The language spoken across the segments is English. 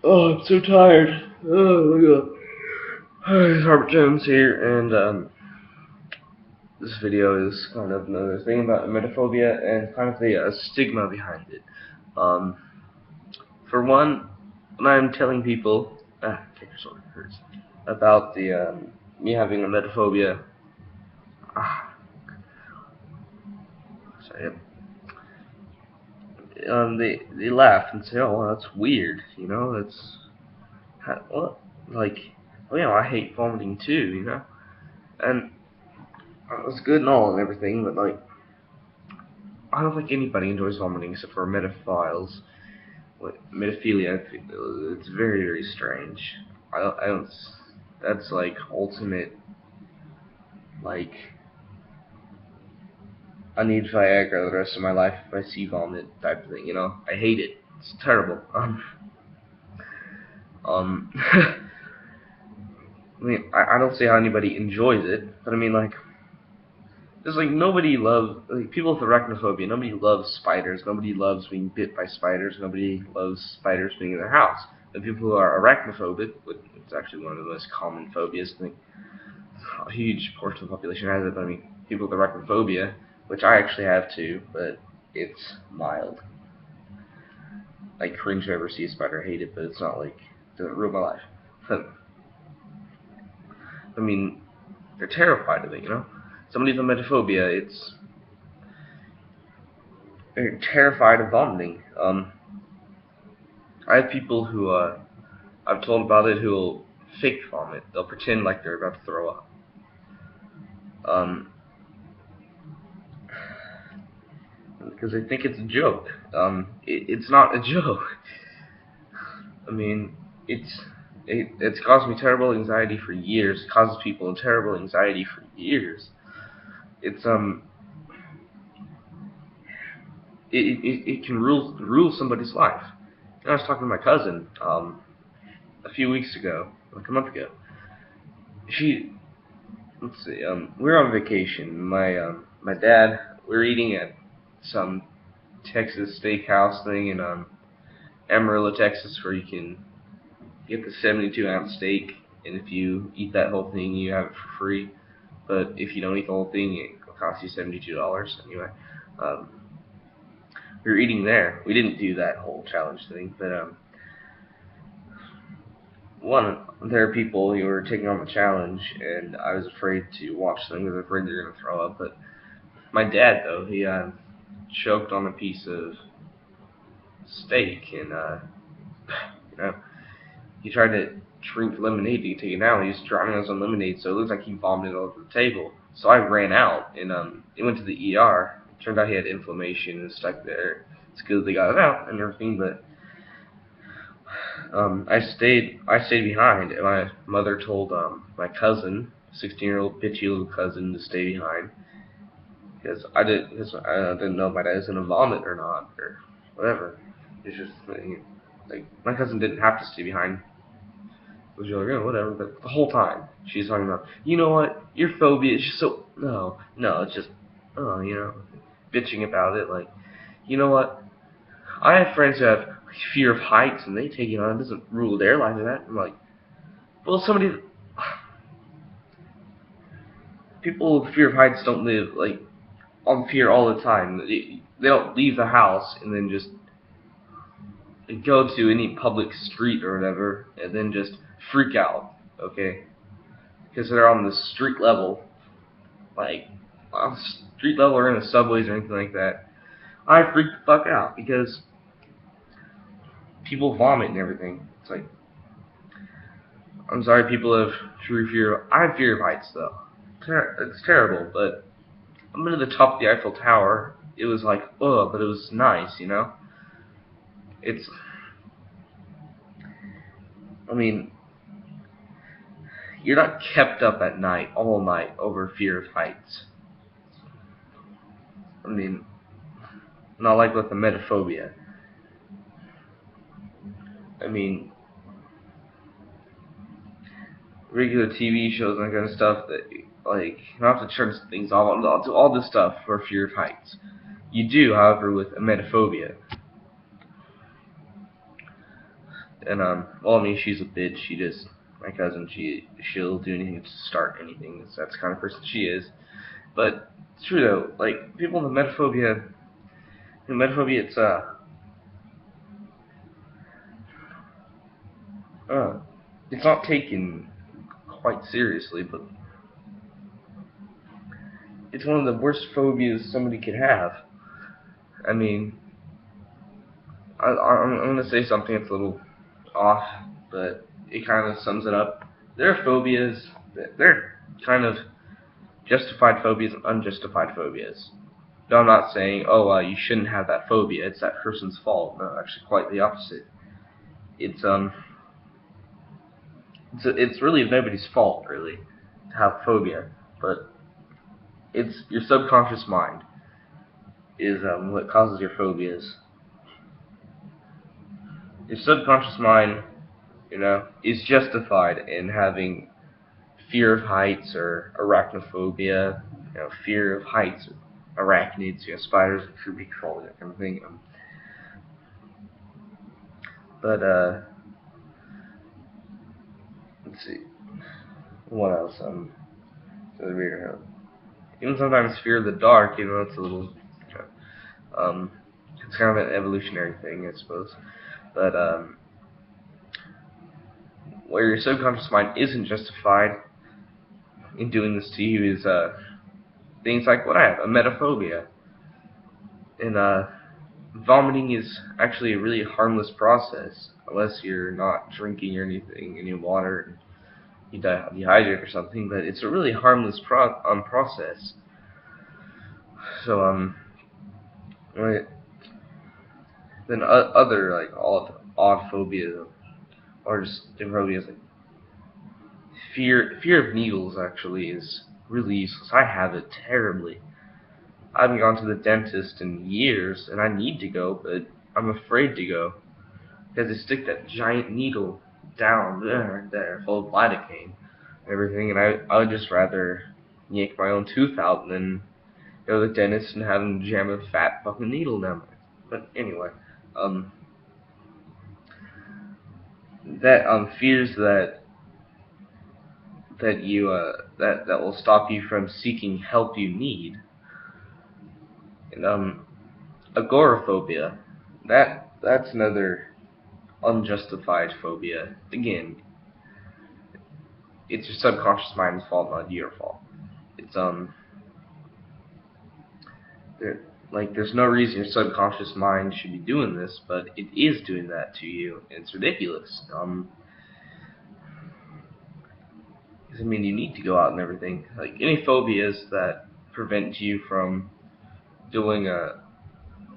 Oh, I'm so tired. Oh my god. Hi, it's Robert Jones here, and this video is kind of another thing about emetophobia and kind of the stigma behind it. Um, for one, when I'm telling people, kicker sort of hurts, about the me having emetophobia, ah, sorry, they laugh and say, "Oh, well, that's weird," that's what, like, oh yeah, I hate vomiting too, and it's good and all and everything, but like, I don't think anybody enjoys vomiting except for metaphiles. Metaphilia, it's very, very strange. I don't. That's like ultimate. Like, I need Viagra the rest of my life if I see vomit type of thing. I hate it. It's terrible. I mean, I don't see how anybody enjoys it, but I mean, like, there's like nobody loves, like, people with arachnophobia. Nobody loves spiders. Nobody loves being bit by spiders. Nobody loves spiders being in their house. The people who are arachnophobic, it's actually one of the most common phobias. I think a huge portion of the population has it. But I mean, people with arachnophobia, which I actually have too, but it's mild. I cringe if I ever see a spider. I hate it, but it's not like it doesn't ruin my life. But I mean, they're terrified of it. Somebody with emetophobia, they're terrified of vomiting. I have people who I've told about it who will fake vomit. They'll pretend like they're about to throw up. Because they think it's a joke. It's not a joke. I mean, it's caused me terrible anxiety for years. It causes people terrible anxiety for years. It's it can rule somebody's life. I was talking to my cousin a few weeks ago, like a month ago. Let's see, we were on vacation. My dad, we were eating at some Texas steakhouse thing in Amarillo, Texas, where you can get the 72-ounce steak, and if you eat that whole thing, you have it for free. But if you don't eat the whole thing, it will cost you $72. Anyway, um, we were eating there. We didn't do that whole challenge thing, but there are people who were taking on the challenge, and I was afraid to watch them because I was afraid they were gonna throw up. But my dad, though, he choked on a piece of steak, and you know, he tried to drink lemonade to take it down. He was drowning on some lemonade, so it looked like he vomited all over the table. So I ran out, and it went to the ER. It turned out he had inflammation and stuck there. It's good they got it out and everything, but I stayed behind, and my mother told my cousin, 16-year-old bitchy little cousin, to stay behind because I didn't know if my dad was gonna vomit or not or whatever. It's just like my cousin didn't have to stay behind. It was like, oh, whatever. But the whole time she's talking about, you know what, your phobia is just so no, it's just bitching about it. Like, you know what, I have friends who have fear of heights and they take it on. It doesn't rule their life in that. I'm like, well, people with fear of heights don't live like on fear all the time. They don't leave the house and then just go to any public street or whatever and then just freak out, okay? Because they're on the street level, like on the street level or in the subways or anything like that. I freak the fuck out because people vomit and everything. It's like, I'm sorry, people have true fear. I have fear of heights though. It's terrible, but I'm at the top of the Eiffel Tower. It was like, ugh, but it was nice. It's, I mean, you're not kept up at night, all night, over fear of heights. I mean, not like with the emetophobia. I mean, regular TV shows and that kind of stuff that, like, you don't have to turn things off. I'll do all this stuff for fear of heights. You do, however, with emetophobia. And well, I mean, she's a bitch. She just, my cousin, she'll do anything to start anything. That's the kind of person she is. But it's true though. Like people in emetophobia, uh, it's not taken quite seriously, but it's one of the worst phobias somebody could have. I mean, I'm gonna say something that's a little off, but it kind of sums it up. There are phobias. They're kind of justified phobias and unjustified phobias. No, I'm not saying, oh, you shouldn't have that phobia. It's that person's fault. No, actually, quite the opposite. It's it's really nobody's fault, really, to have phobia, but it's your subconscious mind is what causes your phobias. Your subconscious mind, is justified in having fear of heights or arachnophobia, fear of heights, arachnids, spiders, creepy crawlers, that kind of thing. But let's see, what else? So weird. Even sometimes fear of the dark, it's a little, um, it's kind of an evolutionary thing, I suppose. But where your subconscious mind isn't justified in doing this to you is things like what I have, emetophobia. And vomiting is actually a really harmless process, unless you're not drinking or anything, any water, and you dehydrate or something. But it's a really harmless process. So then other like odd phobias or just different phobias, like fear of needles actually is really useless. I have it terribly. I haven't gone to the dentist in years, and I need to go, but I'm afraid to go because they stick that giant needle down there full of lidocaine and everything, and I would just rather yank my own tooth out than go to the dentist and have them jam a fat fucking needle down there. But anyway, that fears that you that will stop you from seeking help you need. And agoraphobia, that's another unjustified phobia. Again, it's your subconscious mind's fault, not your fault. It's there's no reason your subconscious mind should be doing this, but it is doing that to you, and it's ridiculous. I mean, you need to go out and everything. Like any phobias that prevent you from doing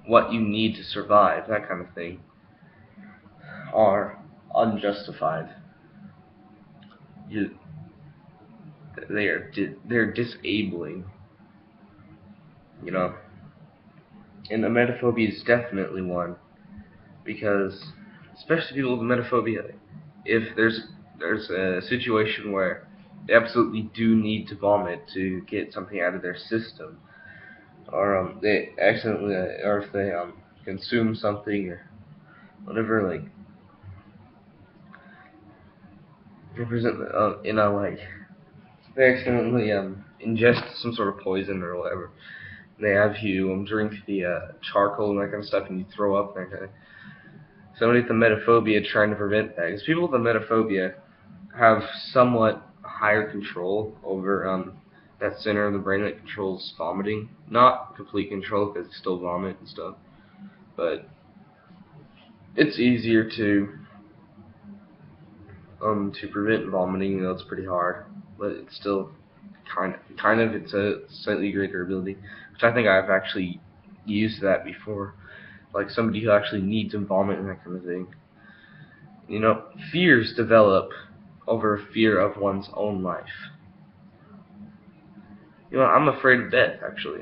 what you need to survive, that kind of thing, are unjustified. You, they're disabling. You know, and emetophobia is definitely one, because especially people with emetophobia, if there's a situation where they absolutely do need to vomit to get something out of their system, or they accidentally, or if they consume something or whatever, like represent like they accidentally ingest some sort of poison or whatever. They have you drink the charcoal and that kind of stuff, and you throw up and that kind of. Somebody with emetophobia trying to prevent that, because people with emetophobia have somewhat higher control over that center of the brain that controls vomiting. Not complete control, because they still vomit and stuff, but it's easier to prevent vomiting. It's pretty hard, but it's still kind of it's a slightly greater ability, which I think I've actually used that before, like somebody who actually needs to vomit and that kind of thing. Fears develop over fear of one's own life. I'm afraid of death, actually.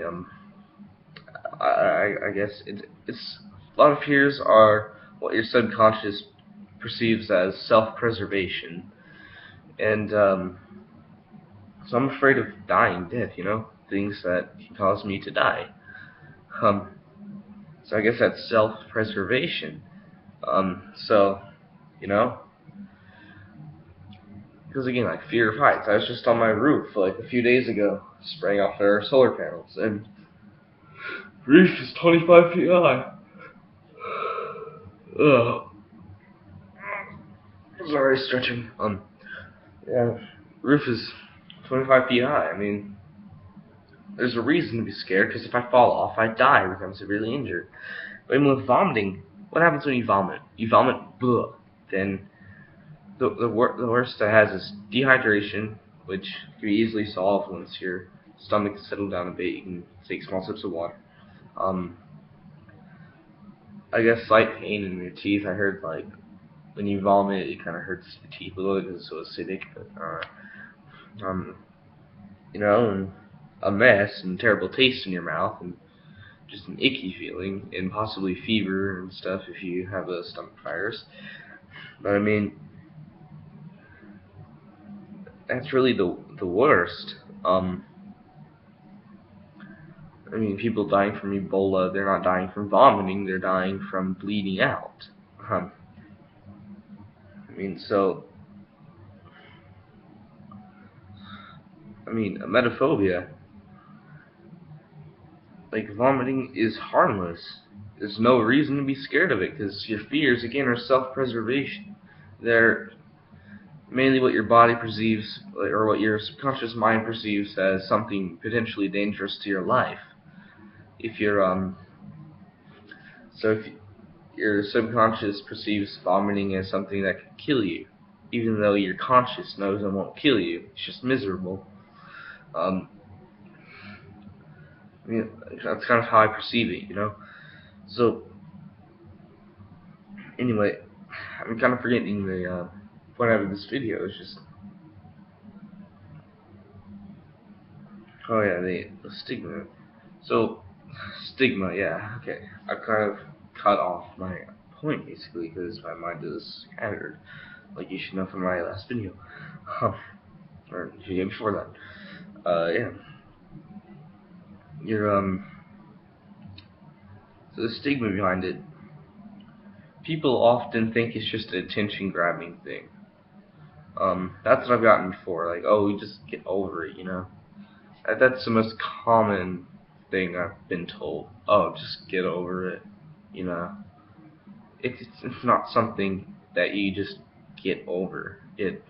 I guess it's a lot of fears are what your subconscious perceives as self-preservation, and so I'm afraid of dying, death. Things that can cause me to die. So I guess that's self-preservation. So you know? Because again, like fear of heights. I was just on my roof like a few days ago, spraying off their solar panels, and roof is 25 feet high. Ugh. Sorry, stretching. Yeah, roof is 25 feet high. I mean, there's a reason to be scared, because if I fall off, I die or become severely injured. But even with vomiting, what happens when you vomit? You vomit, bleh. Then the worst that has is dehydration, which can be easily solved once your stomach is settled down a bit. You can take small sips of water. I guess slight pain in your teeth. I heard like when you vomit, it kind of hurts your teeth a little because it's so acidic. But and a mess and terrible taste in your mouth and just an icky feeling and possibly fever and stuff if you have a stomach virus. But I mean, that's really the worst. I mean, people dying from Ebola, they're not dying from vomiting, they're dying from bleeding out. I mean, emetophobia, like vomiting is harmless. There's no reason to be scared of it because your fears, again, are self-preservation. They're mainly what your body perceives, or what your subconscious mind perceives as something potentially dangerous to your life. If your subconscious perceives vomiting as something that could kill you, even though your conscious knows it won't kill you, it's just miserable. I mean, that's kind of how I perceive it, you know? So, anyway, I'm kind of forgetting the point out of this video. It's just, oh yeah, the stigma. So, stigma, yeah, okay. I've kind of cut off my point, basically, because my mind is scattered, like you should know from my last video. Or the video before that. Yeah. So the stigma behind it, people often think it's just an attention-grabbing thing. That's what I've gotten before, like, oh, we just get over it, you know? That's the most common thing I've been told. Oh, just get over it, you know? It's not something that you just get over. It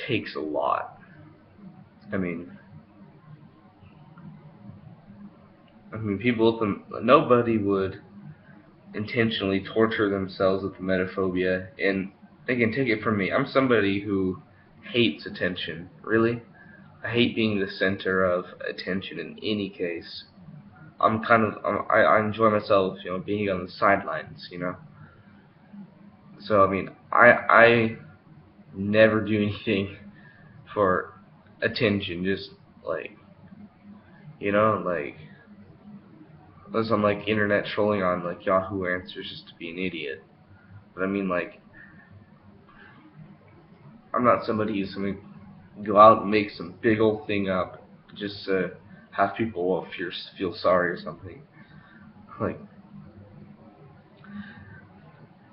takes a lot. I mean, nobody would intentionally torture themselves with emetophobia, and again, take it from me, I'm somebody who hates attention, really. I hate being the center of attention in any case. I enjoy myself, being on the sidelines, So, I mean, I never do anything for attention, just, like, like, unless I'm, like, internet trolling on, like, Yahoo Answers just to be an idiot. But, I mean, like, I'm not somebody who's going to go out and make some big old thing up just to have people feel sorry or something. Like,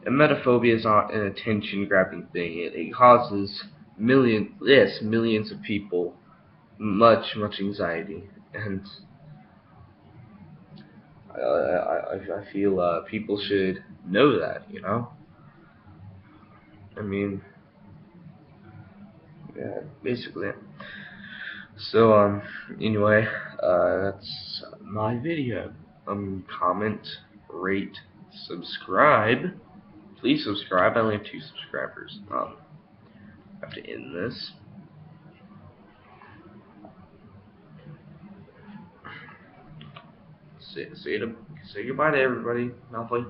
emetophobia is not an attention-grabbing thing. It causes millions of people much anxiety, and I feel people should know that, I mean, yeah, basically. So, anyway, that's my video. Comment, rate, subscribe. Please subscribe. I only have 2 subscribers. I have to end this. Say goodbye to everybody. Malfoy.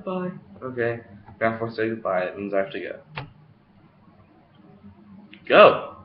Bye. Okay. Malfoy, say goodbye. It means I have to go. Go!